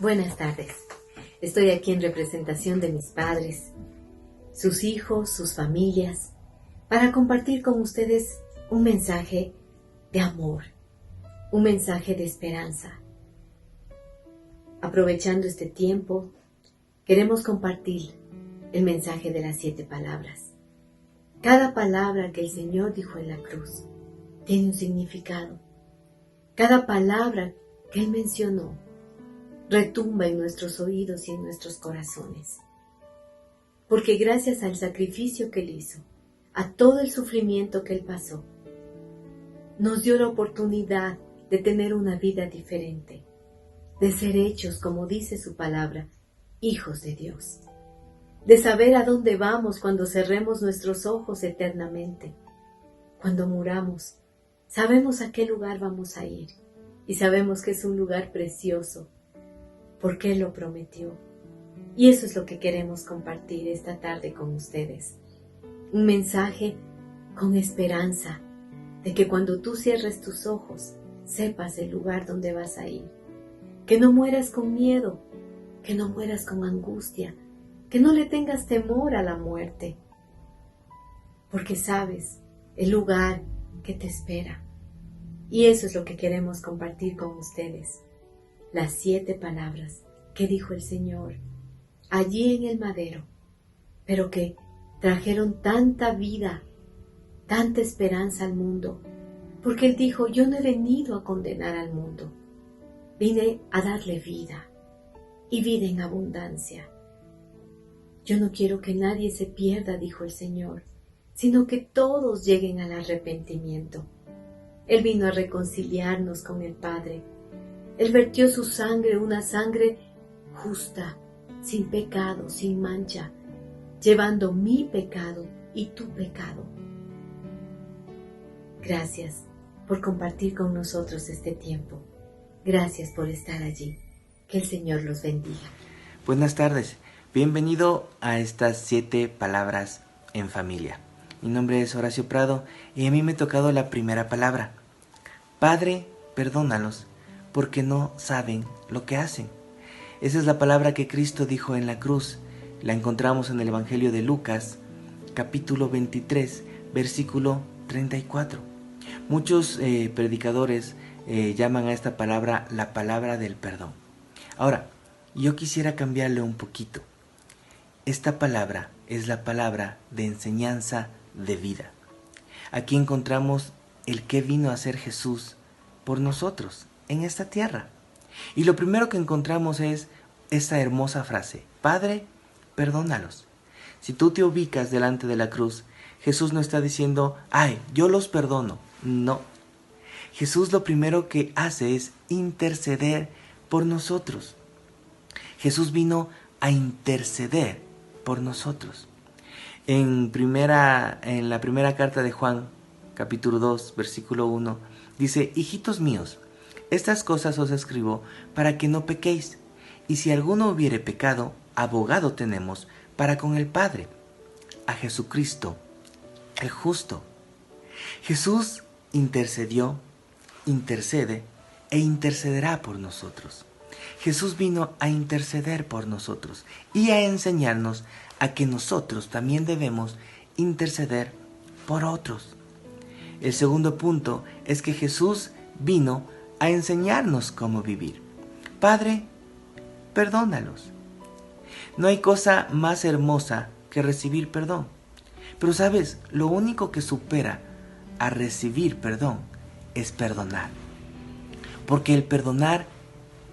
Buenas tardes. Estoy aquí en representación de mis padres, sus hijos, sus familias, para compartir con ustedes un mensaje de amor, un mensaje de esperanza. Aprovechando este tiempo, queremos compartir el mensaje de las 7 palabras. Cada palabra que el Señor dijo en la cruz tiene un significado. Cada palabra que Él mencionó retumba en nuestros oídos y en nuestros corazones. Porque gracias al sacrificio que Él hizo, a todo el sufrimiento que Él pasó, nos dio la oportunidad de tener una vida diferente, de ser hechos, como dice su palabra, hijos de Dios, de saber a dónde vamos cuando cerremos nuestros ojos eternamente. Cuando muramos, sabemos a qué lugar vamos a ir y sabemos que es un lugar precioso, porque Él lo prometió. Y eso es lo que queremos compartir esta tarde con ustedes. Un mensaje con esperanza de que cuando tú cierres tus ojos, sepas el lugar donde vas a ir. Que no mueras con miedo, que no mueras con angustia, que no le tengas temor a la muerte, porque sabes el lugar que te espera. Y eso es lo que queremos compartir con ustedes. Las 7 palabras que dijo el Señor allí en el madero, pero que trajeron tanta vida, tanta esperanza al mundo, porque Él dijo: yo no he venido a condenar al mundo, vine a darle vida y vida en abundancia. Yo no quiero que nadie se pierda, dijo el Señor, sino que todos lleguen al arrepentimiento. Él vino a reconciliarnos con el Padre. Él vertió su sangre, una sangre justa, sin pecado, sin mancha, llevando mi pecado y tu pecado. Gracias por compartir con nosotros este tiempo. Gracias por estar allí. Que el Señor los bendiga. Buenas tardes. Bienvenido a estas 7 palabras en familia. Mi nombre es Horacio Prado y a mí me ha tocado la primera palabra. Padre, perdónalos, porque no saben lo que hacen. Esa es la palabra que Cristo dijo en la cruz. La encontramos en el Evangelio de Lucas, capítulo 23, versículo 34. Muchos predicadores llaman a esta palabra la palabra del perdón. Ahora, yo quisiera cambiarle un poquito. Esta palabra es la palabra de enseñanza de vida. Aquí encontramos el que vino a ser Jesús por nosotros en esta tierra. Y lo primero que encontramos es esta hermosa frase: Padre, perdónalos. Si tú te ubicas delante de la cruz, Jesús no está diciendo: ay, yo los perdono. No. Jesús lo primero que hace es interceder por nosotros. Jesús vino a interceder por nosotros. En la primera carta de Juan, capítulo 2, versículo 1, dice: hijitos míos, estas cosas os escribo para que no pequéis. Y si alguno hubiere pecado, abogado tenemos para con el Padre, a Jesucristo, el justo. Jesús intercedió, intercede e intercederá por nosotros. Jesús vino a interceder por nosotros y a enseñarnos a que nosotros también debemos interceder por otros. El segundo punto es que Jesús vino a enseñarnos cómo vivir. Padre, perdónalos. No hay cosa más hermosa que recibir perdón. Pero sabes, lo único que supera a recibir perdón es perdonar. Porque el perdonar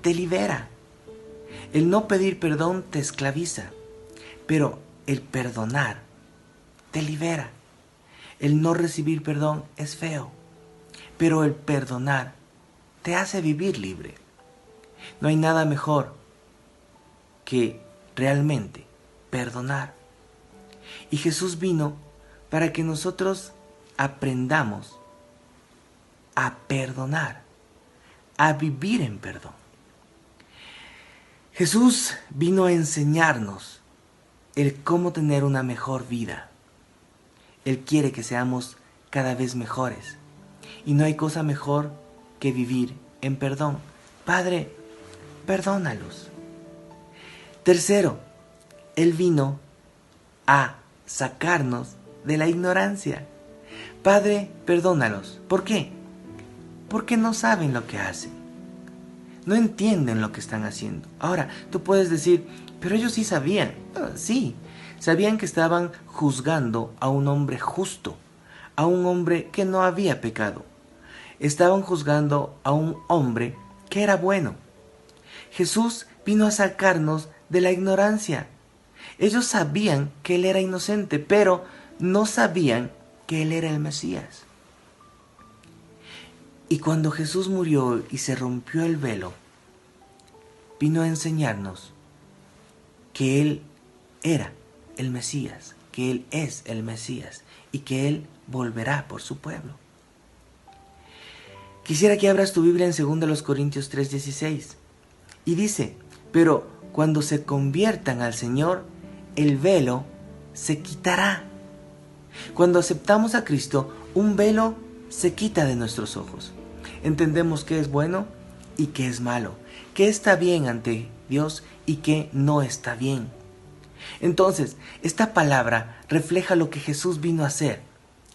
te libera. El no pedir perdón te esclaviza. Pero el perdonar te libera. El no recibir perdón es feo. Pero el perdonar te hace vivir libre. No hay nada mejor que realmente perdonar. Y Jesús vino para que nosotros aprendamos a perdonar, a vivir en perdón. Jesús vino a enseñarnos el cómo tener una mejor vida. Él quiere que seamos cada vez mejores. Y no hay cosa mejor que vivir en perdón. Padre, perdónalos. Tercero, Él vino a sacarnos de la ignorancia. Padre, perdónalos. ¿Por qué? Porque no saben lo que hacen. No entienden lo que están haciendo. Ahora, tú puedes decir, pero ellos sí sabían. Sí, sabían que estaban juzgando a un hombre justo, a un hombre que no había pecado. Estaban juzgando a un hombre que era bueno. Jesús vino a sacarnos de la ignorancia. Ellos sabían que Él era inocente, pero no sabían que Él era el Mesías. Y cuando Jesús murió y se rompió el velo, vino a enseñarnos que Él era el Mesías, que Él es el Mesías y que Él volverá por su pueblo. Quisiera que abras tu Biblia en 2 Corintios 3:16 y dice, pero cuando se conviertan al Señor, el velo se quitará. Cuando aceptamos a Cristo, un velo se quita de nuestros ojos. Entendemos qué es bueno y qué es malo, qué está bien ante Dios y qué no está bien. Entonces, esta palabra refleja lo que Jesús vino a hacer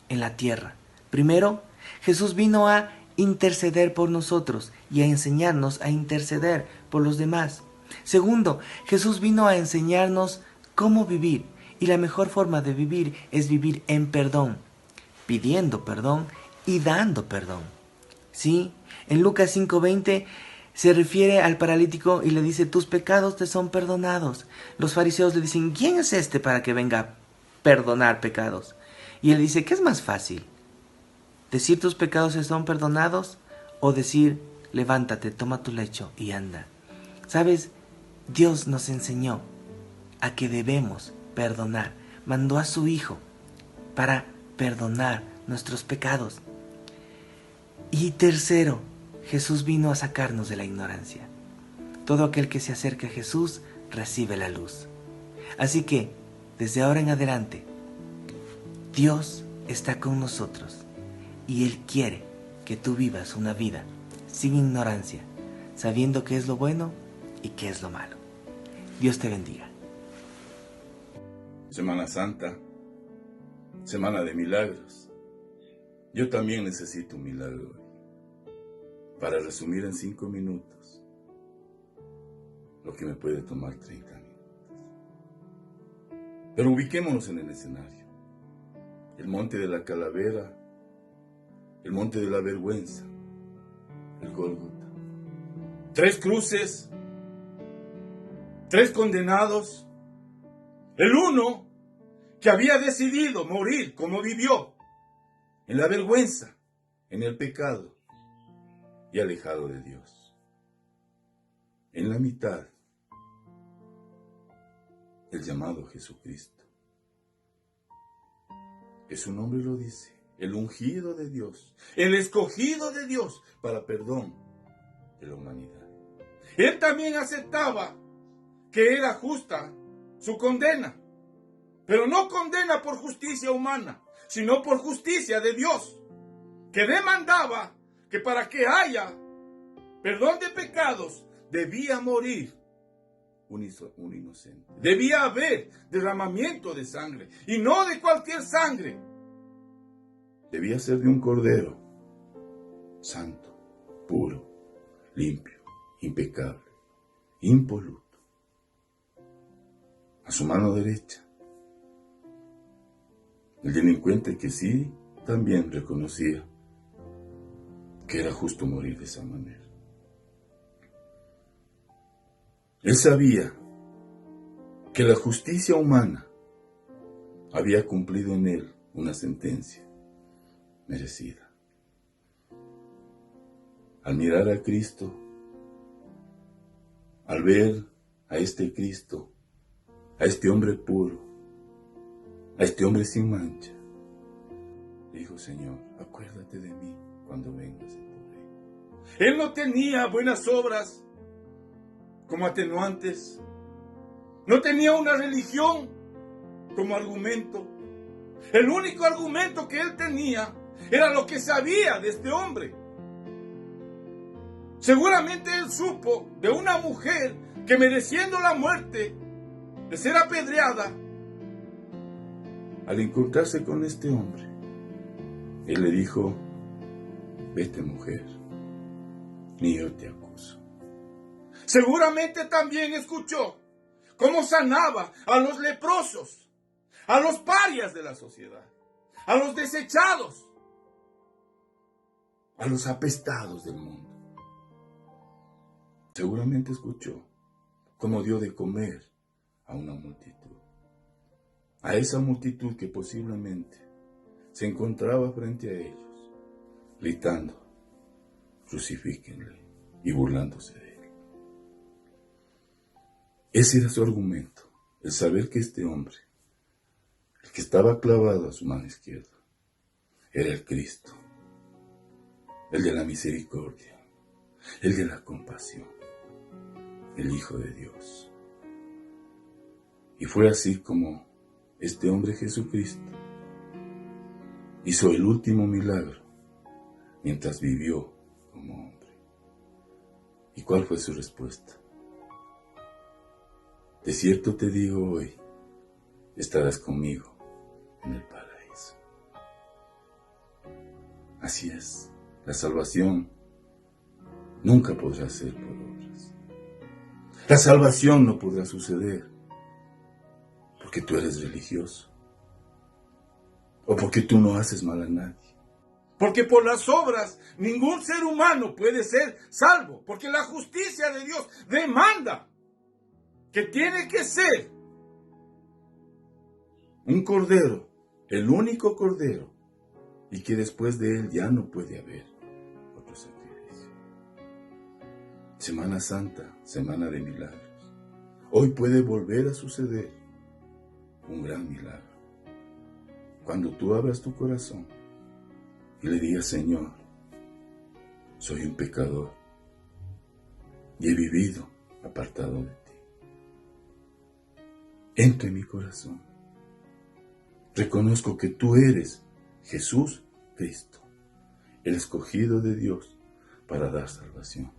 en la tierra. Primero, Jesús vino a interceder por nosotros y a enseñarnos a interceder por los demás. Segundo, Jesús vino a enseñarnos cómo vivir, y la mejor forma de vivir es vivir en perdón, pidiendo perdón y dando perdón. ¿Sí? En Lucas 5:20 se refiere al paralítico y le dice, tus pecados te son perdonados. Los fariseos le dicen, ¿quién es este para que venga a perdonar pecados? Y él dice, ¿qué es más fácil? ¿Decir tus pecados te son perdonados? O decir, levántate, toma tu lecho y anda. ¿Sabes? Dios nos enseñó a que debemos perdonar. Mandó a su Hijo para perdonar nuestros pecados. Y tercero, Jesús vino a sacarnos de la ignorancia. Todo aquel que se acerca a Jesús recibe la luz. Así que, desde ahora en adelante, Dios está con nosotros y Él quiere que tú vivas una vida sin ignorancia, sabiendo qué es lo bueno y qué es lo malo. Dios te bendiga. Semana Santa, semana de milagros. Yo también necesito un milagro hoy. Para resumir en 5 minutos lo que me puede tomar 30 minutos. Pero ubiquémonos en el escenario. El monte de la calavera, el monte de la vergüenza, el Gólgota. 3 cruces, 3 condenados. El uno que había decidido morir como vivió, en la vergüenza, en el pecado y alejado de Dios. En la mitad, el llamado Jesucristo, que su nombre lo dice, el ungido de Dios, el escogido de Dios para perdón de la humanidad. Él también aceptaba que era justa su condena, pero no condena por justicia humana, sino por justicia de Dios, que demandaba que para que haya perdón de pecados, debía morir un inocente. Debía haber derramamiento de sangre, y no de cualquier sangre. Debía ser de un cordero, santo, puro, limpio, impecable, impoluto. A su mano derecha, el delincuente que sí también reconocía que era justo morir de esa manera. Él sabía que la justicia humana había cumplido en él una sentencia merecida. Al mirar a Cristo, al ver a este Cristo, a este hombre puro, a este hombre sin mancha, dijo, Señor, acuérdate de mí cuando vengas en tu reino. Él no tenía buenas obras como atenuantes, no tenía una religión como argumento. El único argumento que él tenía era lo que sabía de este hombre. Seguramente él supo de una mujer que, mereciendo la muerte de ser apedreada, al encontrarse con este hombre, él le dijo: vete, mujer, ni yo te acuso. Seguramente también escuchó cómo sanaba a los leprosos, a los parias de la sociedad, a los desechados, a los apestados del mundo. Seguramente escuchó cómo dio de comer a una multitud, a esa multitud que posiblemente se encontraba frente a ellos, gritando: crucifíquenle, y burlándose de él. Ese era su argumento, el saber que este hombre, el que estaba clavado a su mano izquierda, era el Cristo, el de la misericordia, el de la compasión, el Hijo de Dios. Y fue así como este hombre Jesucristo hizo el último milagro mientras vivió como hombre. ¿Y cuál fue su respuesta? De cierto te digo hoy, estarás conmigo en el paraíso. Así es, la salvación nunca podrá ser por obras. La salvación no podrá suceder porque tú eres religioso o porque tú no haces mal a nadie. Porque por las obras ningún ser humano puede ser salvo, porque la justicia de Dios demanda que tiene que ser un cordero, el único cordero, y que después de él ya no puede haber otro sacrificio. Semana Santa, semana de milagros. Hoy puede volver a suceder un gran milagro. Cuando tú abras tu corazón y le digas: Señor, soy un pecador y he vivido apartado de ti. Entra en mi corazón. Reconozco que tú eres Jesús Cristo, el escogido de Dios para dar salvación.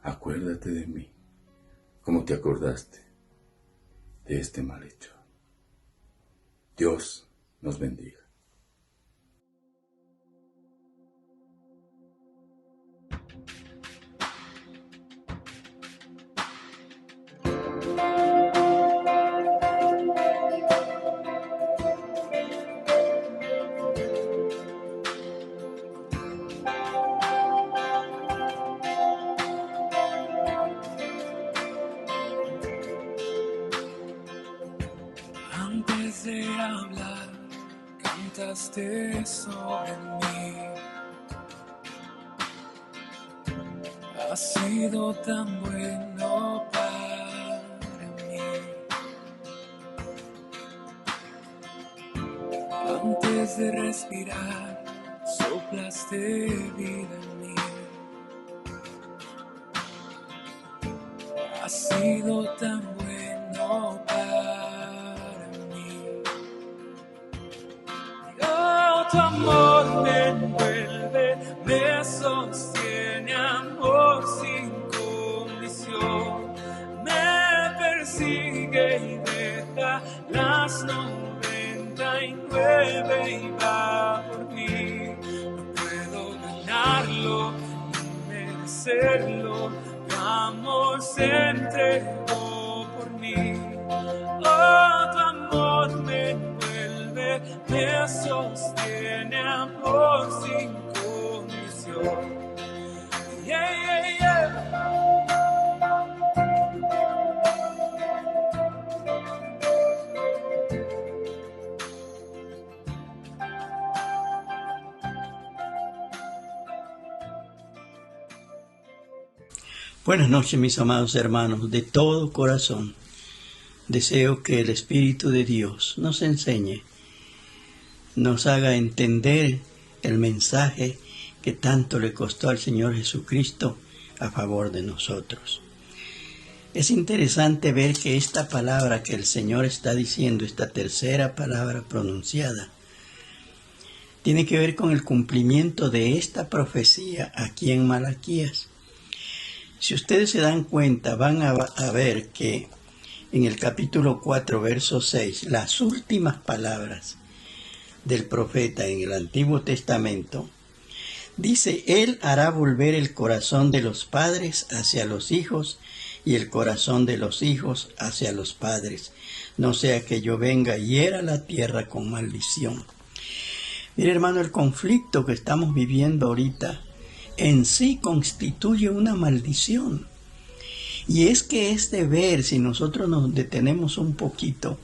Acuérdate de mí, como te acordaste de este malhechor. Dios nos bendiga. Antes de hablar, cantaste sobre mí. Has sido tan bueno para mí. Antes de respirar, soplaste vida en mí. Has sido tan bueno para mí. Oh, tu amor me envuelve, me sostiene, amor sin condición. Me persigue y deja las 99 y va por mí. No puedo ganarlo ni merecerlo. Tu amor se entregó por mí. Oh, tu amor me envuelve, me sostiene, amor sin condición. Yeah, yeah, yeah. Buenas noches, mis amados hermanos. De todo corazón deseo que el Espíritu de Dios nos enseñe, nos haga entender el mensaje que tanto le costó al Señor Jesucristo a favor de nosotros. Es interesante ver que esta palabra que el Señor está diciendo, esta tercera palabra pronunciada, tiene que ver con el cumplimiento de esta profecía aquí en Malaquías. Si ustedes se dan cuenta, van a ver que en el capítulo 4, verso 6, las últimas palabras del profeta en el Antiguo Testamento, dice: Él hará volver el corazón de los padres hacia los hijos y el corazón de los hijos hacia los padres, no sea que yo venga y hiera la tierra con maldición. Mire, hermano, el conflicto que estamos viviendo ahorita en sí constituye una maldición. Y es que es de ver, si nosotros nos detenemos un poquito,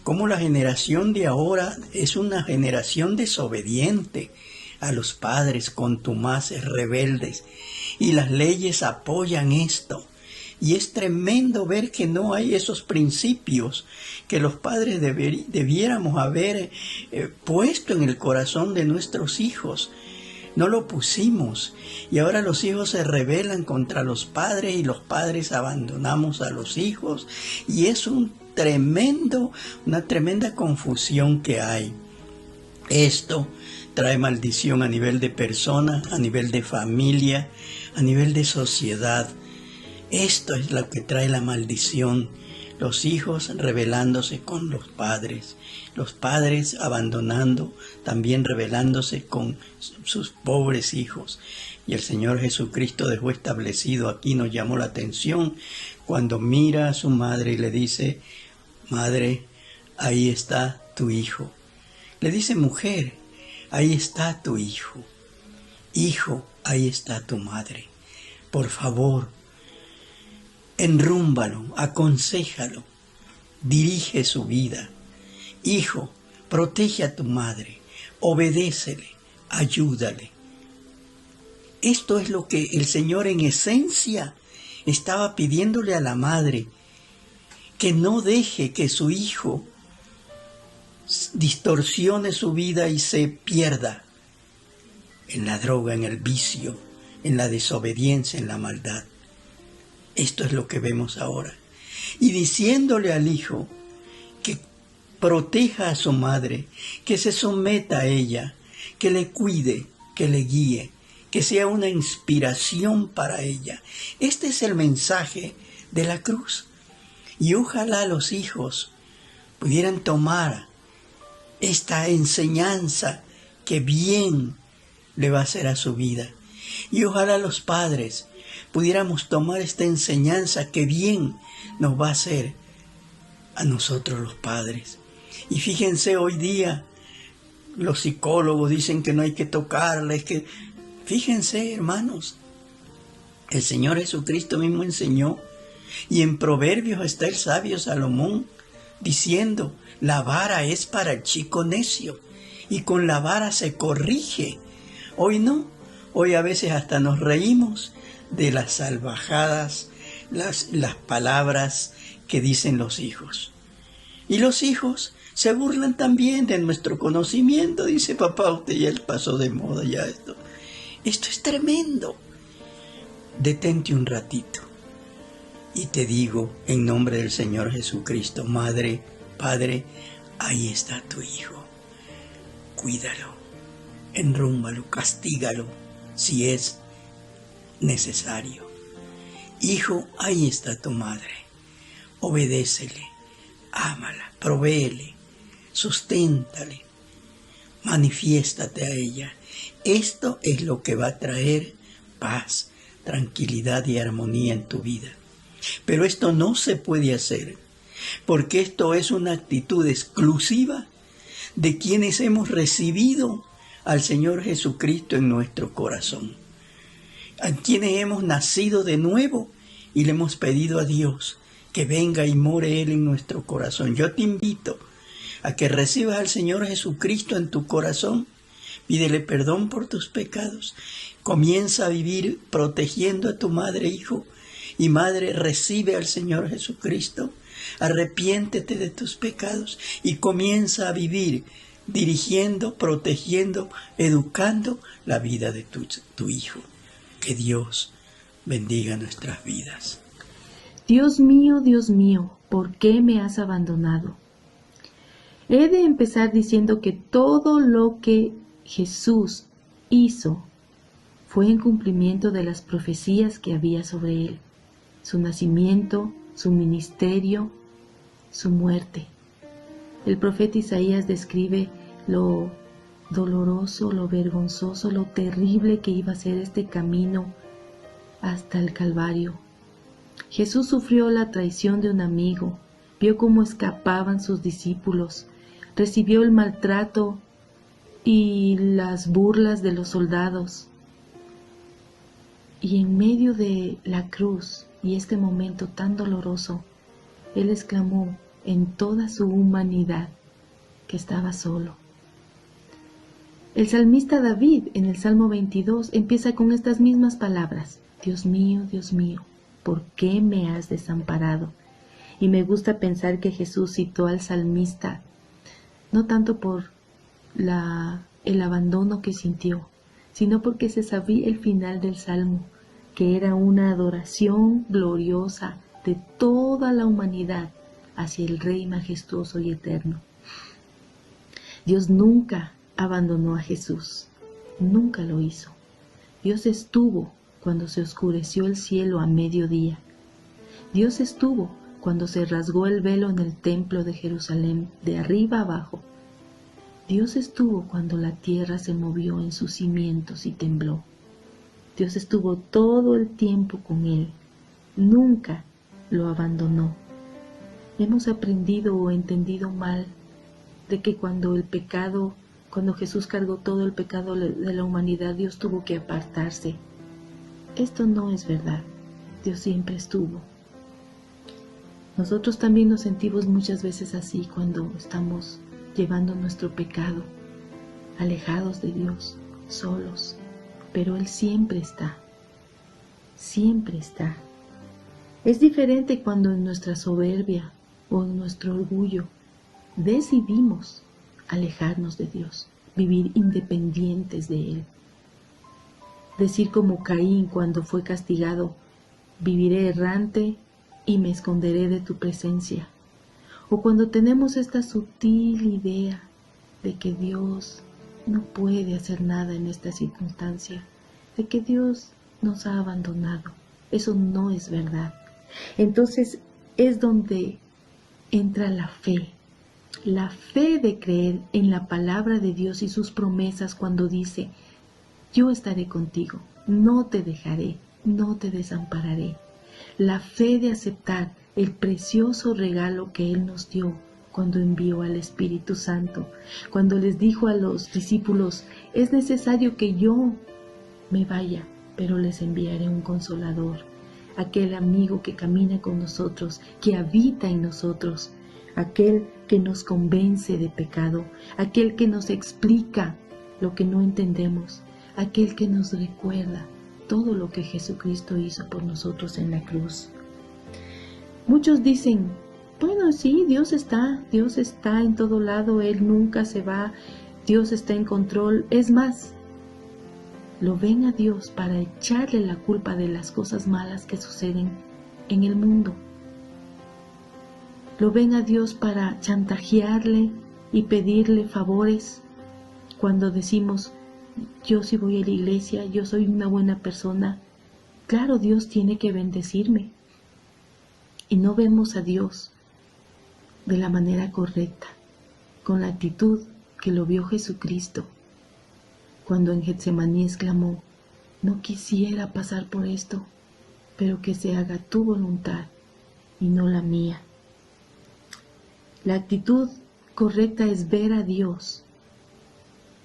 cómo la generación de ahora es una generación desobediente a los padres, contumaces, rebeldes, y las leyes apoyan esto. Y es tremendo ver que no hay esos principios que los padres debiéramos haber puesto en el corazón de nuestros hijos. No lo pusimos, y ahora los hijos se rebelan contra los padres y los padres abandonamos a los hijos, y es una tremenda confusión que hay. Esto trae maldición a nivel de persona, a nivel de familia, a nivel de sociedad. Esto es lo que trae la maldición. Los hijos rebelándose con los padres abandonando, también rebelándose con sus pobres hijos. Y el Señor Jesucristo dejó establecido aquí, nos llamó la atención, cuando mira a su madre y le dice: madre, ahí está tu hijo. Le dice: mujer, ahí está tu hijo. Hijo, ahí está tu madre. Por favor, enrúmbalo, aconséjalo, dirige su vida. Hijo, protege a tu madre, obedécele, ayúdale. Esto es lo que el Señor en esencia estaba pidiéndole a la madre, que no deje que su hijo distorsione su vida y se pierda en la droga, en el vicio, en la desobediencia, en la maldad. Esto es lo que vemos ahora. Y diciéndole al hijo que proteja a su madre, que se someta a ella, que le cuide, que le guíe, que sea una inspiración para ella. Este es el mensaje de la cruz. Y ojalá los hijos pudieran tomar esta enseñanza que bien le va a hacer a su vida. Y ojalá los padres pudiéramos tomar esta enseñanza que bien nos va a hacer a nosotros los padres. Y fíjense, hoy día los psicólogos dicen que no hay que tocarles, que fíjense, hermanos, el Señor Jesucristo mismo enseñó, y en Proverbios está el sabio Salomón diciendo: la vara es para el chico necio, y con la vara se corrige. Hoy no, hoy a veces hasta nos reímos de las salvajadas, las palabras que dicen los hijos. Y los hijos se burlan también de nuestro conocimiento. Dice: papá, usted ya pasó de moda ya esto. Esto es tremendo. Detente un ratito y te digo, en nombre del Señor Jesucristo: madre, padre, ahí está tu hijo. Cuídalo, enrúmbalo, castígalo si es necesario. Hijo, ahí está tu madre. Obedécele, ámala, provéele, susténtale, manifiéstate a ella. Esto es lo que va a traer paz, tranquilidad y armonía en tu vida. Pero esto no se puede hacer, porque esto es una actitud exclusiva de quienes hemos recibido al Señor Jesucristo en nuestro corazón, a quienes hemos nacido de nuevo y le hemos pedido a Dios que venga y more Él en nuestro corazón. Yo te invito a que recibas al Señor Jesucristo en tu corazón. Pídele perdón por tus pecados. Comienza a vivir protegiendo a tu madre, hijo. Y madre, recibe al Señor Jesucristo. Arrepiéntete de tus pecados y comienza a vivir dirigiendo, protegiendo, educando la vida de tu hijo. Que Dios bendiga nuestras vidas. Dios mío, ¿por qué me has abandonado? He de empezar diciendo que todo lo que Jesús hizo fue en cumplimiento de las profecías que había sobre él, su nacimiento, su ministerio, su muerte. El profeta Isaías describe lo doloroso, lo vergonzoso, lo terrible que iba a ser este camino hasta el Calvario. Jesús sufrió la traición de un amigo, vio cómo escapaban sus discípulos, recibió el maltrato y las burlas de los soldados. Y en medio de la cruz y este momento tan doloroso, Él exclamó en toda su humanidad que estaba solo. El salmista David, en el Salmo 22, empieza con estas mismas palabras: Dios mío, ¿por qué me has desamparado? Y me gusta pensar que Jesús citó al salmista no tanto por el abandono que sintió, sino porque se sabía el final del Salmo, que era una adoración gloriosa de toda la humanidad hacia el Rey majestuoso y eterno. Dios nunca abandonó a Jesús, nunca lo hizo. Dios estuvo cuando se oscureció el cielo a mediodía. Dios estuvo cuando se rasgó el velo en el templo de Jerusalén de arriba abajo. Dios estuvo cuando la tierra se movió en sus cimientos y tembló. Dios estuvo todo el tiempo con él, nunca lo abandonó. Hemos aprendido o entendido mal de que cuando Jesús cargó todo el pecado de la humanidad, Dios tuvo que apartarse. Esto no es verdad. Dios siempre estuvo. Nosotros también nos sentimos muchas veces así cuando estamos llevando nuestro pecado, alejados de Dios, solos. Pero Él siempre está. Siempre está. Es diferente cuando en nuestra soberbia o en nuestro orgullo decidimos alejarnos de Dios, vivir independientes de Él. Decir como Caín cuando fue castigado: viviré errante y me esconderé de tu presencia. O cuando tenemos esta sutil idea de que Dios no puede hacer nada en esta circunstancia, de que Dios nos ha abandonado. Eso no es verdad. Entonces es donde entra la fe de creer en la palabra de Dios y sus promesas cuando dice: yo estaré contigo, no te dejaré, no te desampararé. La fe de aceptar el precioso regalo que Él nos dio cuando envió al Espíritu Santo, cuando les dijo a los discípulos: es necesario que yo me vaya, pero les enviaré un consolador, aquel amigo que camina con nosotros, que habita en nosotros, aquel que nos convence de pecado, aquel que nos explica lo que no entendemos, aquel que nos recuerda todo lo que Jesucristo hizo por nosotros en la cruz. Muchos dicen: bueno, sí, Dios está en todo lado, Él nunca se va, Dios está en control. Es más, lo ven a Dios para echarle la culpa de las cosas malas que suceden en el mundo. Lo ven a Dios para chantajearle y pedirle favores cuando decimos: yo sí voy a la iglesia, yo soy una buena persona, claro, Dios tiene que bendecirme. Y no vemos a Dios de la manera correcta, con la actitud que lo vio Jesucristo, cuando en Getsemaní exclamó: no quisiera pasar por esto, pero que se haga tu voluntad y no la mía. La actitud correcta es ver a Dios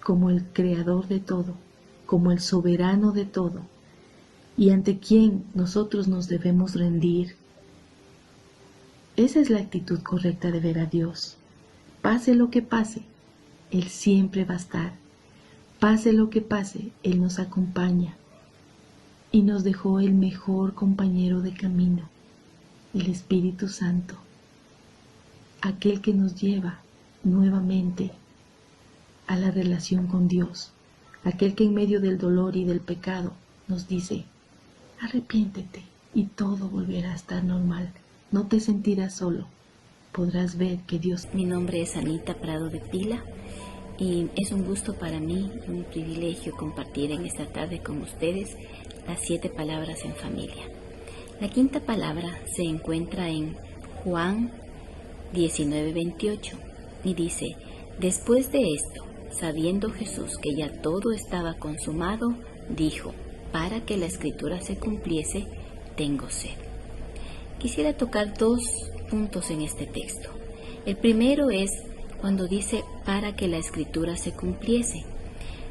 como el creador de todo, como el soberano de todo, y ante quien nosotros nos debemos rendir. Esa es la actitud correcta de ver a Dios. Pase lo que pase, Él siempre va a estar. Pase lo que pase, Él nos acompaña y nos dejó el mejor compañero de camino, el Espíritu Santo, aquel que nos lleva nuevamente a la relación con Dios, aquel que en medio del dolor y del pecado nos dice: arrepiéntete y todo volverá a estar normal, no te sentirás solo, podrás ver que Dios... Mi nombre es Anita Prado de Pila y es un gusto para mí, un privilegio compartir en esta tarde con ustedes las 7 palabras en familia. La quinta palabra se encuentra en Juan 19:28 y dice: después de esto, sabiendo Jesús que ya todo estaba consumado, dijo: para que la escritura se cumpliese, tengo sed. Quisiera tocar 2 puntos en este texto. El primero es cuando dice para que la escritura se cumpliese.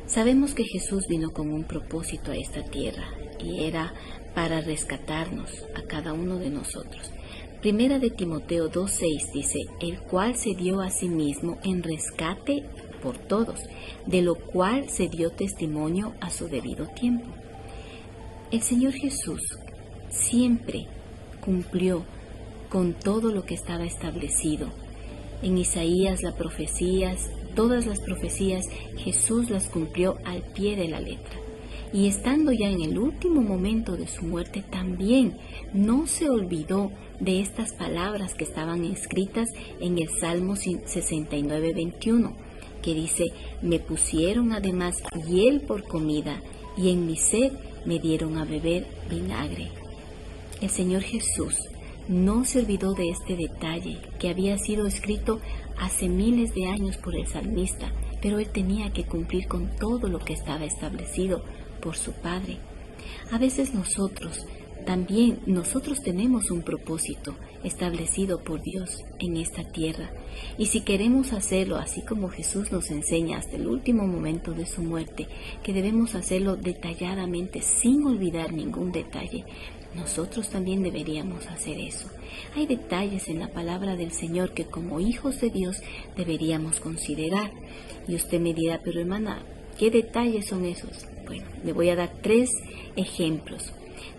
Sabemos que Jesús vino con un propósito a esta tierra y era para rescatarnos a cada uno de nosotros. Primera de Timoteo 2:6 dice: el cual se dio a sí mismo en rescate por todos, de lo cual se dio testimonio a su debido tiempo. El Señor Jesús siempre cumplió con todo lo que estaba establecido. En Isaías todas las profecías, Jesús las cumplió al pie de la letra. Y estando ya en el último momento de su muerte, también no se olvidó de estas palabras que estaban escritas en el Salmo 69:21, que dice: me pusieron además hiel por comida, y en mi sed me dieron a beber vinagre. El Señor Jesús no se olvidó de este detalle que había sido escrito hace miles de años por el salmista, pero él tenía que cumplir con todo lo que estaba establecido por su Padre. A veces nosotros tenemos un propósito establecido por Dios en esta tierra, y si queremos hacerlo así como Jesús nos enseña hasta el último momento de su muerte, que debemos hacerlo detalladamente sin olvidar ningún detalle, nosotros también deberíamos hacer eso. Hay detalles en la palabra del Señor que como hijos de Dios deberíamos considerar. Y usted me dirá: pero hermana, ¿qué detalles son esos? Bueno, le voy a dar 3 ejemplos.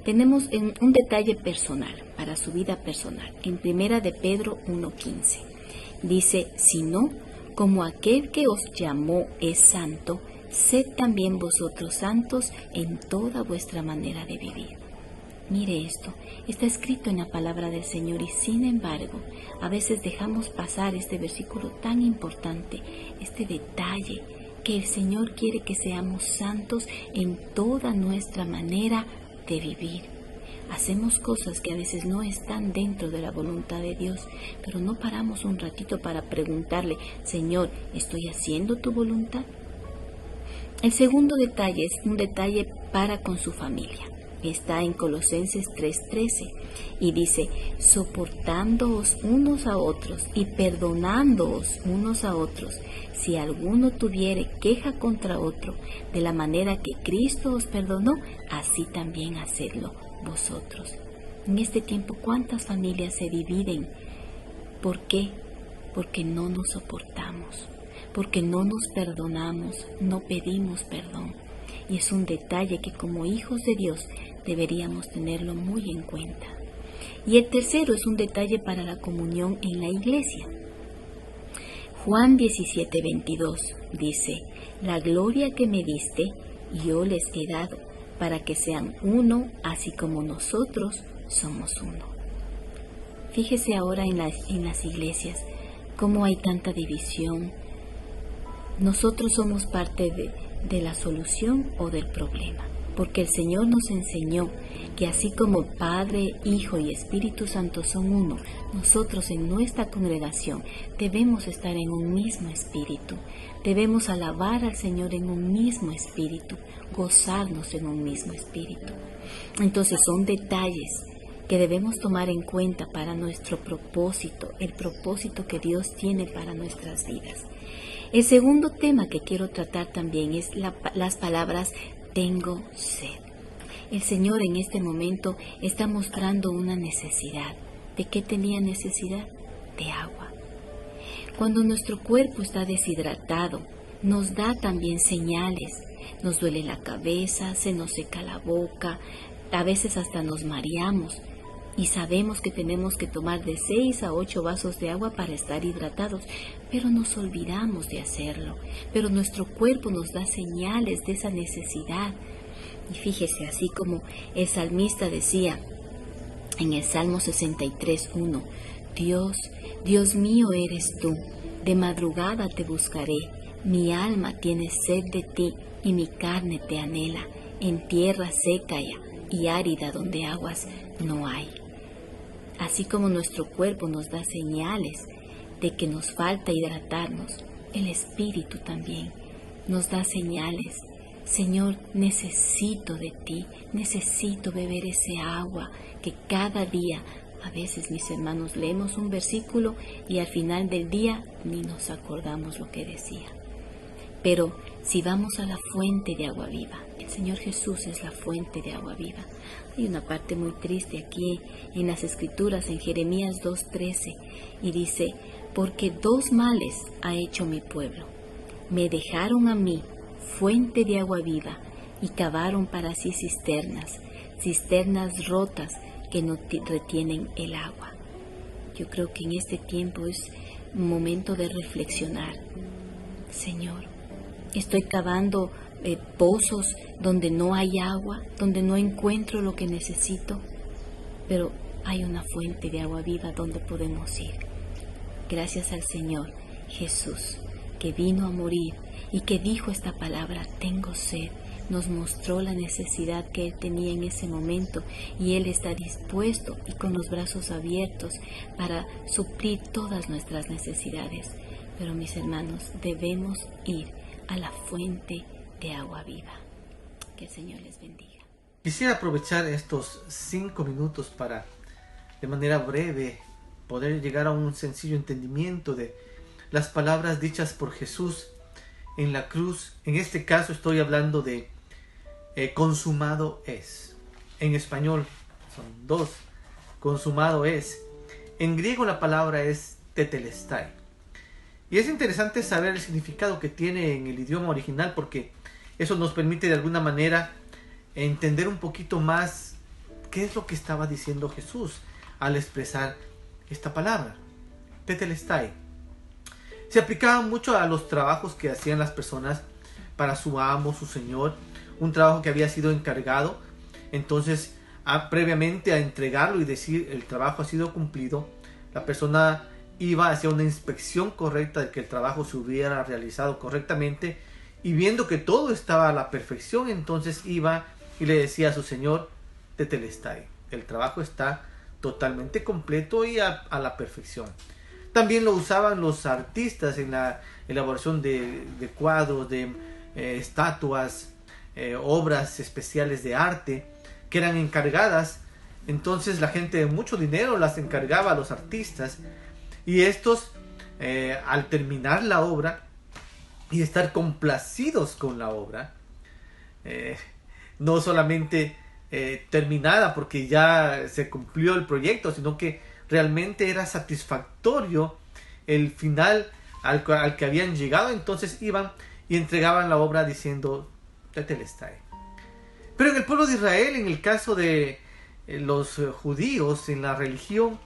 Tenemos un detalle personal, para su vida personal. En Primera de Pedro 1:15 dice: sino como aquel que os llamó es santo, sed también vosotros santos en toda vuestra manera de vivir. Mire esto, está escrito en la palabra del Señor y sin embargo, a veces dejamos pasar este versículo tan importante, este detalle, que el Señor quiere que seamos santos en toda nuestra manera de vivir. Hacemos cosas que a veces no están dentro de la voluntad de Dios, pero no paramos un ratito para preguntarle: Señor, ¿estoy haciendo tu voluntad? El segundo detalle es un detalle para con su familia. Está en Colosenses 3:13 y dice: soportándoos unos a otros y perdonándoos unos a otros, si alguno tuviere queja contra otro, de la manera que Cristo os perdonó, así también hacedlo vosotros. En este tiempo, ¿cuántas familias se dividen? ¿Por qué? Porque no nos soportamos, porque no nos perdonamos, no pedimos perdón. Y es un detalle que como hijos de Dios deberíamos tenerlo muy en cuenta. Y el tercero es un detalle para la comunión en la iglesia. Juan 17:22 dice: la gloria que me diste yo les he dado, para que sean uno, así como nosotros somos uno. Fíjese ahora en las iglesias, cómo hay tanta división. Nosotros somos parte de la solución o del problema, porque el Señor nos enseñó que así como Padre, Hijo y Espíritu Santo son uno, nosotros en nuestra congregación debemos estar en un mismo espíritu, debemos alabar al Señor en un mismo espíritu, gozarnos en un mismo espíritu. Entonces son detalles que debemos tomar en cuenta para nuestro propósito, el propósito que Dios tiene para nuestras vidas. El segundo tema que quiero tratar también es las palabras tengo sed. El Señor en este momento está mostrando una necesidad. ¿De qué tenía necesidad? De agua. Cuando nuestro cuerpo está deshidratado, nos da también señales. Nos duele la cabeza, se nos seca la boca, a veces hasta nos mareamos. Y sabemos que tenemos que tomar de 6 a 8 vasos de agua para estar hidratados, pero nos olvidamos de hacerlo. Pero nuestro cuerpo nos da señales de esa necesidad. Y fíjese, así como el salmista decía en el Salmo 63:1, Dios mío eres tú, de madrugada te buscaré, Mi alma tiene sed de ti y mi carne te anhela en tierra seca y árida donde aguas no hay. Así como nuestro cuerpo nos da señales de que nos falta hidratarnos, el Espíritu también nos da señales. Señor, necesito de ti, necesito beber ese agua que cada día, a veces mis hermanos, leemos un versículo y al final del día ni nos acordamos lo que decía. Pero si vamos a la fuente de agua viva, el Señor Jesús es la fuente de agua viva. Hay una parte muy triste aquí en las Escrituras, en Jeremías 2:13, y dice: porque 2 males ha hecho mi pueblo. Me dejaron a mí fuente de agua viva y cavaron para sí cisternas rotas que no retienen el agua. Yo creo que en este tiempo es un momento de reflexionar. Señor, estoy cavando pozos donde no hay agua, donde no encuentro lo que necesito, pero hay una fuente de agua viva donde podemos ir. Gracias al Señor Jesús, que vino a morir y que dijo esta palabra: tengo sed. Nos mostró la necesidad que Él tenía en ese momento, y Él está dispuesto y con los brazos abiertos para suplir todas nuestras necesidades. Pero mis hermanos, debemos ir a la fuente de agua viva. Que el Señor les bendiga. Quisiera aprovechar estos 5 minutos para, de manera breve, poder llegar a un sencillo entendimiento de las palabras dichas por Jesús en la cruz. En este caso estoy hablando de consumado es. En español son 2, consumado es. En griego la palabra es tetelestai. Y es interesante saber el significado que tiene en el idioma original, porque eso nos permite de alguna manera entender un poquito más qué es lo que estaba diciendo Jesús al expresar esta palabra, tetelestai. Se aplicaba mucho a los trabajos que hacían las personas para su amo, su señor, un trabajo que había sido encargado. Entonces, previamente a entregarlo y decir el trabajo ha sido cumplido, la persona iba hacia una inspección correcta de que el trabajo se hubiera realizado correctamente, y viendo que todo estaba a la perfección, entonces iba y le decía a su señor: tetelestai, el trabajo está totalmente completo y a la perfección. También lo usaban los artistas en la elaboración de cuadros, de estatuas, obras especiales de arte que eran encargadas. Entonces la gente de mucho dinero las encargaba a los artistas, y estos al terminar la obra y estar complacidos con la obra, no solamente terminada porque ya se cumplió el proyecto, sino que realmente era satisfactorio el final al que habían llegado, entonces iban y entregaban la obra diciendo tetelestai. Pero en el pueblo de Israel, en el caso de los judíos, en la religión,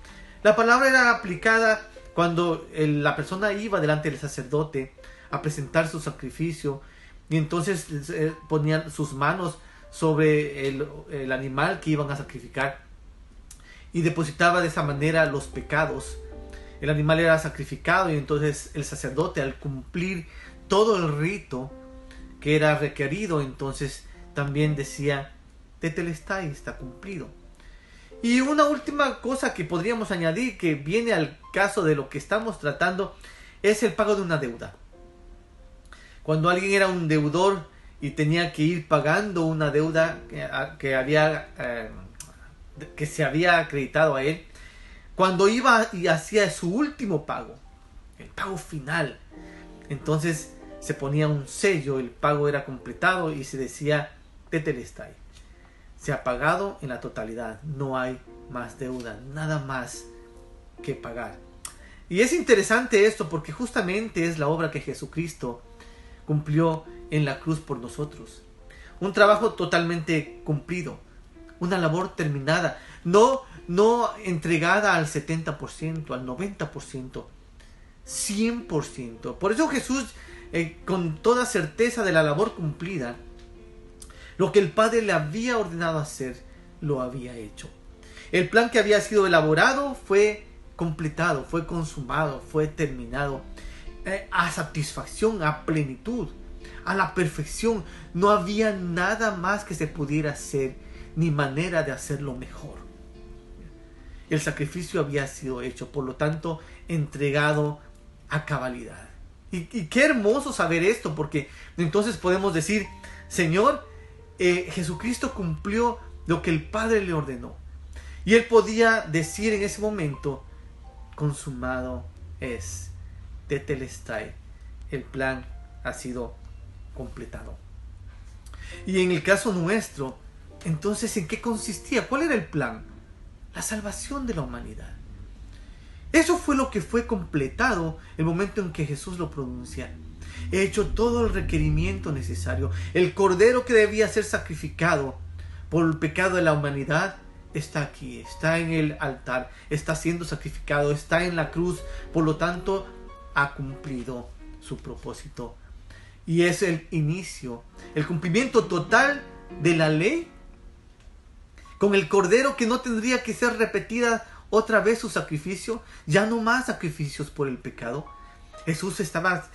la palabra era aplicada cuando la persona iba delante del sacerdote a presentar su sacrificio, y entonces ponían sus manos sobre el animal que iban a sacrificar y depositaba de esa manera los pecados. El animal era sacrificado, y entonces el sacerdote, al cumplir todo el rito que era requerido, entonces también decía tetelestai, está cumplido. Y una última cosa que podríamos añadir, que viene al caso de lo que estamos tratando, es el pago de una deuda. Cuando alguien era un deudor y tenía que ir pagando una deuda que se había acreditado a él, cuando iba y hacía su último pago, el pago final, entonces se ponía un sello, el pago era completado y se decía tetelestai, se ha pagado en la totalidad, no hay más deuda, nada más que pagar. Y es interesante esto porque justamente es la obra que Jesucristo cumplió en la cruz por nosotros. Un trabajo totalmente cumplido, una labor terminada, no entregada al 70%, al 90%, 100%. Por eso Jesús, con toda certeza de la labor cumplida, lo que el Padre le había ordenado hacer, lo había hecho. El plan que había sido elaborado fue completado, fue consumado, fue terminado. a satisfacción, a plenitud, a la perfección. No había nada más que se pudiera hacer, ni manera de hacerlo mejor. El sacrificio había sido hecho, por lo tanto, entregado a cabalidad. Y qué hermoso saber esto, porque entonces podemos decir, Señor, Jesucristo cumplió lo que el Padre le ordenó. Y Él podía decir en ese momento, consumado es, tetelestai, el plan ha sido completado. Y en el caso nuestro, entonces, ¿en qué consistía? ¿Cuál era el plan? La salvación de la humanidad. Eso fue lo que fue completado el momento en que Jesús lo pronuncia. He hecho todo el requerimiento necesario. El cordero que debía ser sacrificado por el pecado de la humanidad está aquí, está en el altar, está siendo sacrificado, está en la cruz. Por lo tanto, ha cumplido su propósito. Y es el inicio, el cumplimiento total de la ley, con el cordero que no tendría que ser repetida otra vez su sacrificio, ya no más sacrificios por el pecado. Jesús estaba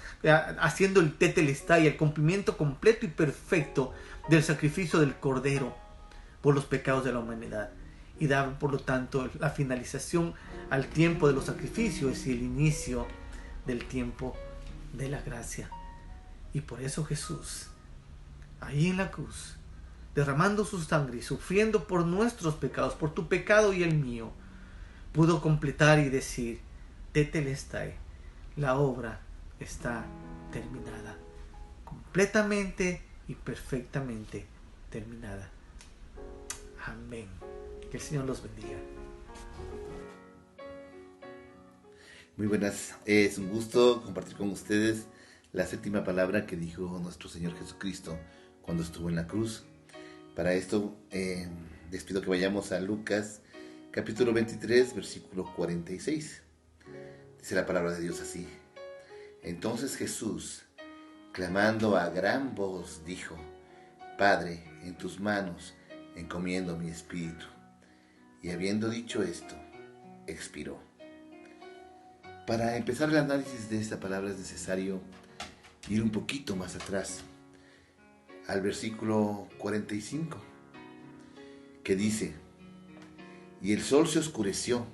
haciendo el tetelestai, el cumplimiento completo y perfecto del sacrificio del cordero por los pecados de la humanidad, y daba por lo tanto la finalización al tiempo de los sacrificios y el inicio del tiempo de la gracia. Y por eso Jesús, ahí en la cruz, derramando su sangre y sufriendo por nuestros pecados, por tu pecado y el mío, pudo completar y decir, tetelestai, la obra está terminada, completamente y perfectamente terminada. Amén. Que el Señor los bendiga. Muy buenas, es un gusto compartir con ustedes la séptima palabra que dijo nuestro Señor Jesucristo cuando estuvo en la cruz. Para esto les pido que vayamos a Lucas capítulo 23, versículo 46. Dice la palabra de Dios así: Entonces Jesús, clamando a gran voz, dijo: Padre, en tus manos encomiendo mi espíritu. Y habiendo dicho esto, expiró. Para empezar el análisis de esta palabra es necesario ir un poquito más atrás, al versículo 45, que dice: Y el sol se oscureció,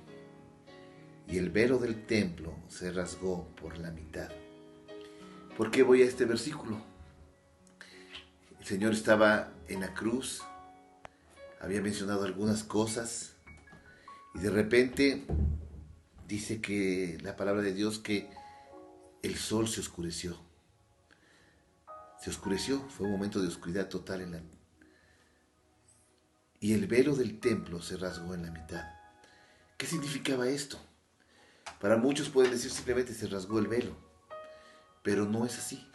y el velo del templo se rasgó por la mitad. ¿Por qué voy a este versículo? El Señor estaba en la cruz, había mencionado algunas cosas, y de repente dice que la palabra de Dios que el sol se oscureció. Se oscureció, fue un momento de oscuridad total y el velo del templo se rasgó en la mitad. ¿Qué significaba esto? Para muchos pueden decir simplemente se rasgó el velo, pero no es así.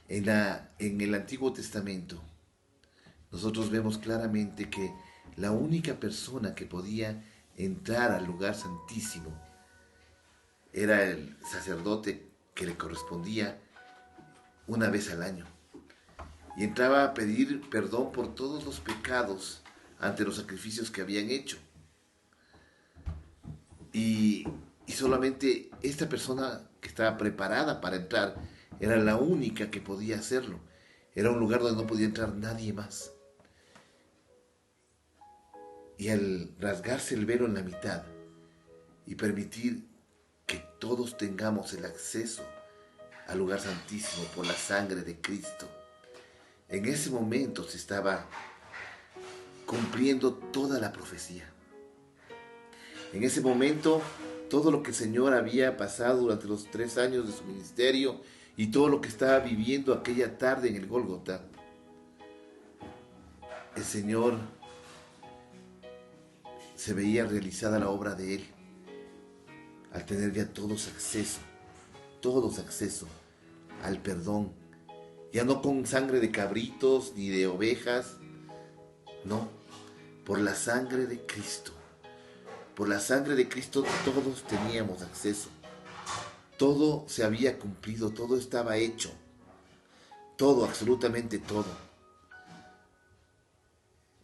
En el Antiguo Testamento nosotros vemos claramente que la única persona que podía entrar al lugar santísimo era el sacerdote, que le correspondía una vez al año, y entraba a pedir perdón por todos los pecados ante los sacrificios que habían hecho. Y solamente esta persona que estaba preparada para entrar era la única que podía hacerlo. Era un lugar donde no podía entrar nadie más. Y al rasgarse el velo en la mitad y permitir que todos tengamos el acceso al lugar santísimo por la sangre de Cristo, en ese momento se estaba cumpliendo toda la profecía. En ese momento, todo lo que el Señor había pasado durante los 3 años de su ministerio y todo lo que estaba viviendo aquella tarde en el Gólgota, el Señor se veía realizada la obra de Él, al tener ya todos acceso al perdón, ya no con sangre de cabritos ni de ovejas, no, por la sangre de Cristo. Por la sangre de Cristo todos teníamos acceso. Todo se había cumplido, todo estaba hecho. Todo, absolutamente todo.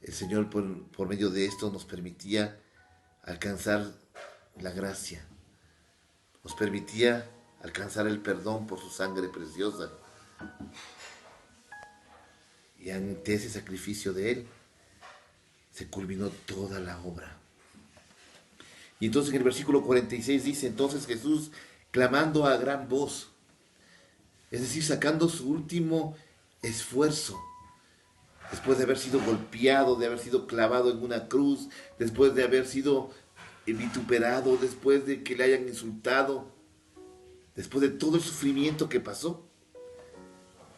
El Señor por medio de esto nos permitía alcanzar la gracia. nos permitía alcanzar el perdón por su sangre preciosa. Y ante ese sacrificio de Él, se culminó toda la obra. Y entonces en el versículo 46 dice, entonces Jesús, clamando a gran voz, es decir, sacando su último esfuerzo, después de haber sido golpeado, de haber sido clavado en una cruz, después de haber sido vituperado, después de que le hayan insultado, después de todo el sufrimiento que pasó,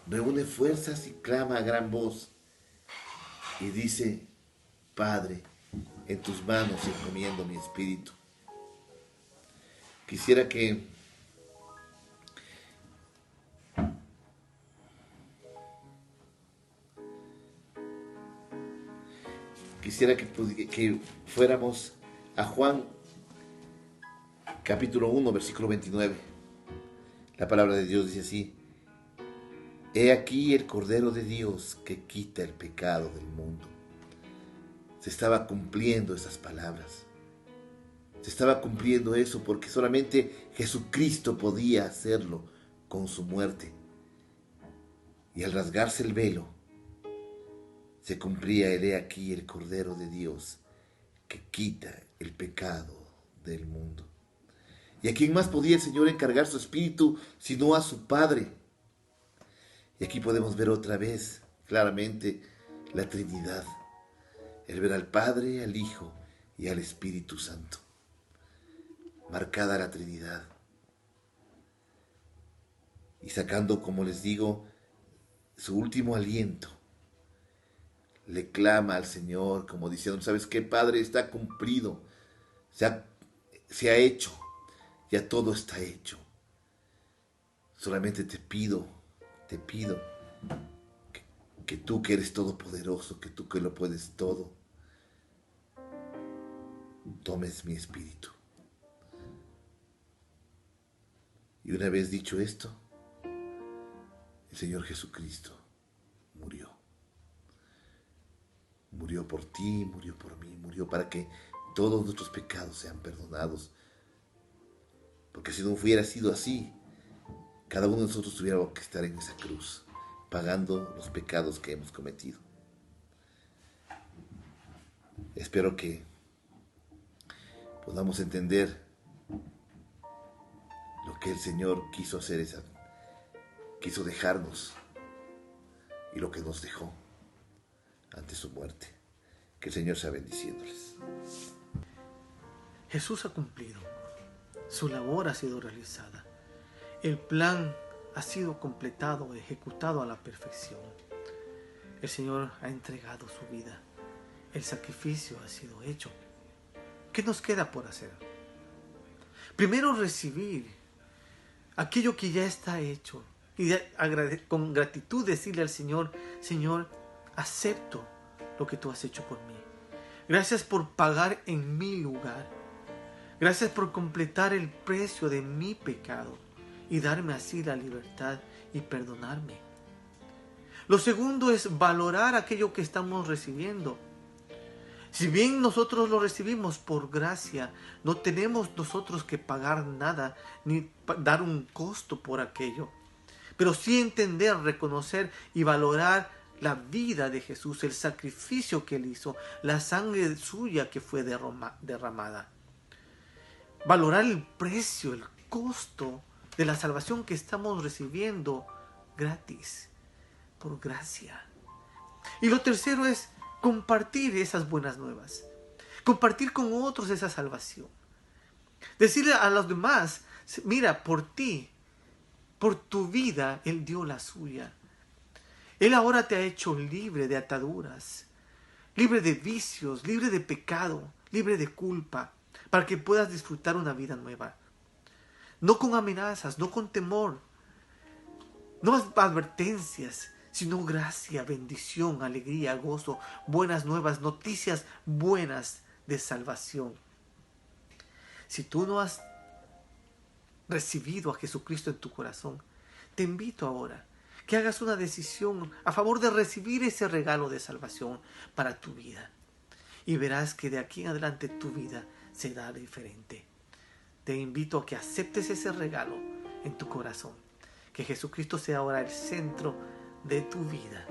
reúne fuerzas y clama a gran voz y dice, Padre, en tus manos encomiendo mi espíritu. Quisiera que fuéramos a Juan capítulo 1, versículo 29. La palabra de Dios dice así: He aquí el Cordero de Dios que quita el pecado del mundo. Se estaba cumpliendo esas palabras. Se estaba cumpliendo eso porque solamente Jesucristo podía hacerlo con su muerte. Y al rasgarse el velo, se cumplía el he aquí el Cordero de Dios que quita el pecado del mundo. ¿Y a quién más podía el Señor encargar su espíritu sino a su Padre? Y aquí podemos ver otra vez claramente la Trinidad. El ver al Padre, al Hijo y al Espíritu Santo. Marcada la Trinidad. Y sacando, como les digo, su último aliento, le clama al Señor como diciendo, ¿sabes qué, Padre? Está cumplido. Se ha hecho. Ya todo está hecho. Solamente te pido que tú que eres todopoderoso, que tú que lo puedes todo, tomes mi espíritu. Y una vez dicho esto, el Señor Jesucristo murió. Murió por ti, murió por mí, murió para que todos nuestros pecados sean perdonados. Porque si no hubiera sido así, cada uno de nosotros tuviera que estar en esa cruz, pagando los pecados que hemos cometido. Espero que podamos entender lo que el Señor quiso hacer, quiso dejarnos y lo que nos dejó ante su muerte. Que el Señor sea bendiciéndoles. Jesús ha cumplido. Su labor ha sido realizada. El plan ha sido completado, ejecutado a la perfección. El Señor ha entregado su vida. El sacrificio ha sido hecho. ¿Qué nos queda por hacer? Primero recibir aquello que ya está hecho y con gratitud decirle al Señor, Señor, acepto lo que tú has hecho por mí. Gracias por pagar en mi lugar. Gracias por completar el precio de mi pecado y darme así la libertad y perdonarme. Lo segundo es valorar aquello que estamos recibiendo. Si bien nosotros lo recibimos por gracia, no tenemos nosotros que pagar nada ni dar un costo por aquello. Pero sí entender, reconocer y valorar la vida de Jesús, el sacrificio que Él hizo, la sangre suya que fue derramada. Valorar el precio, el costo de la salvación que estamos recibiendo gratis, por gracia. Y lo tercero es compartir esas buenas nuevas, compartir con otros esa salvación. Decirle a los demás, mira, por ti, por tu vida, Él dio la suya. Él ahora te ha hecho libre de ataduras, libre de vicios, libre de pecado, libre de culpa, para que puedas disfrutar una vida nueva. No con amenazas, no con temor, no advertencias, sino gracia, bendición, alegría, gozo, buenas nuevas, noticias buenas de salvación. Si tú no has recibido a Jesucristo en tu corazón, te invito ahora que hagas una decisión a favor de recibir ese regalo de salvación para tu vida. Y verás que de aquí en adelante tu vida será diferente. te invito a que aceptes ese regalo en tu corazón. Que Jesucristo sea ahora el centro de tu vida.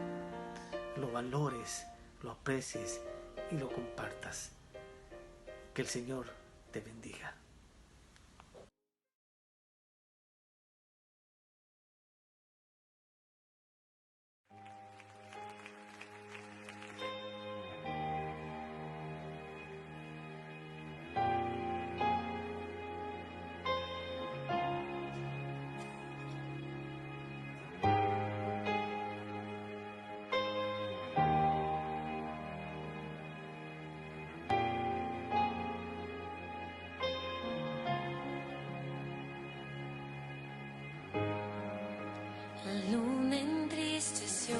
Lo valores, lo aprecies y lo compartas. Que el Señor te bendiga. La luna entristeció,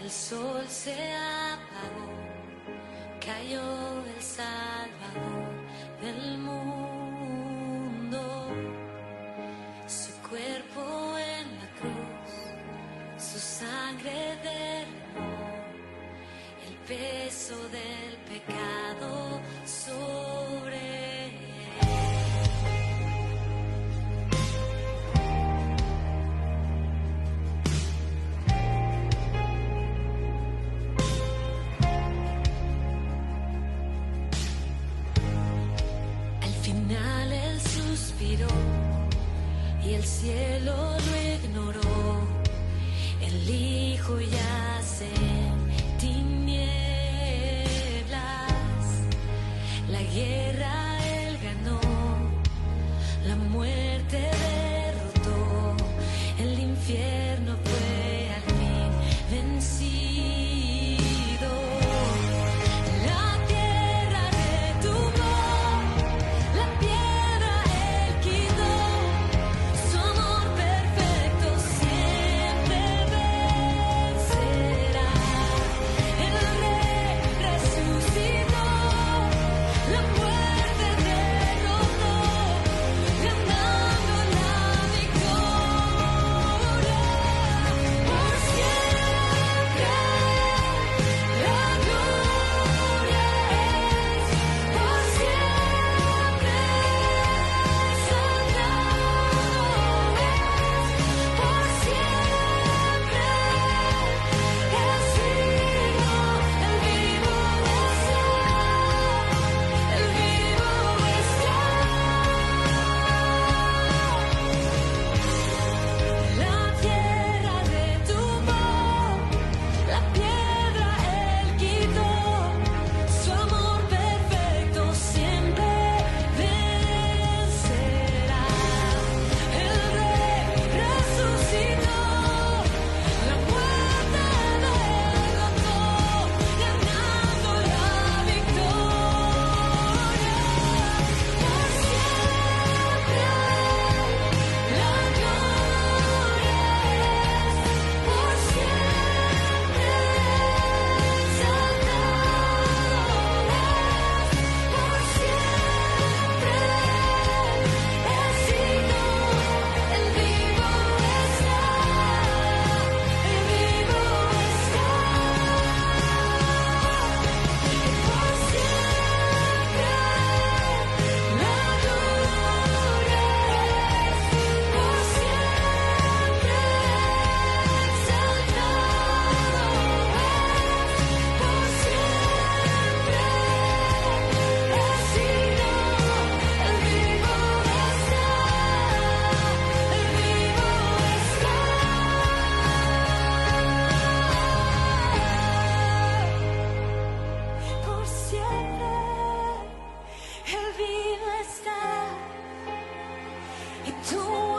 el sol se apagó, cayó el Salvador del mundo. Su cuerpo en la cruz, su sangre derramó, el peso del pecado sobre él. Y el cielo lo ignoró, el Hijo yace en tinieblas, la guerra él ganó, la muerte derrotó, el infierno fue al fin vencido. To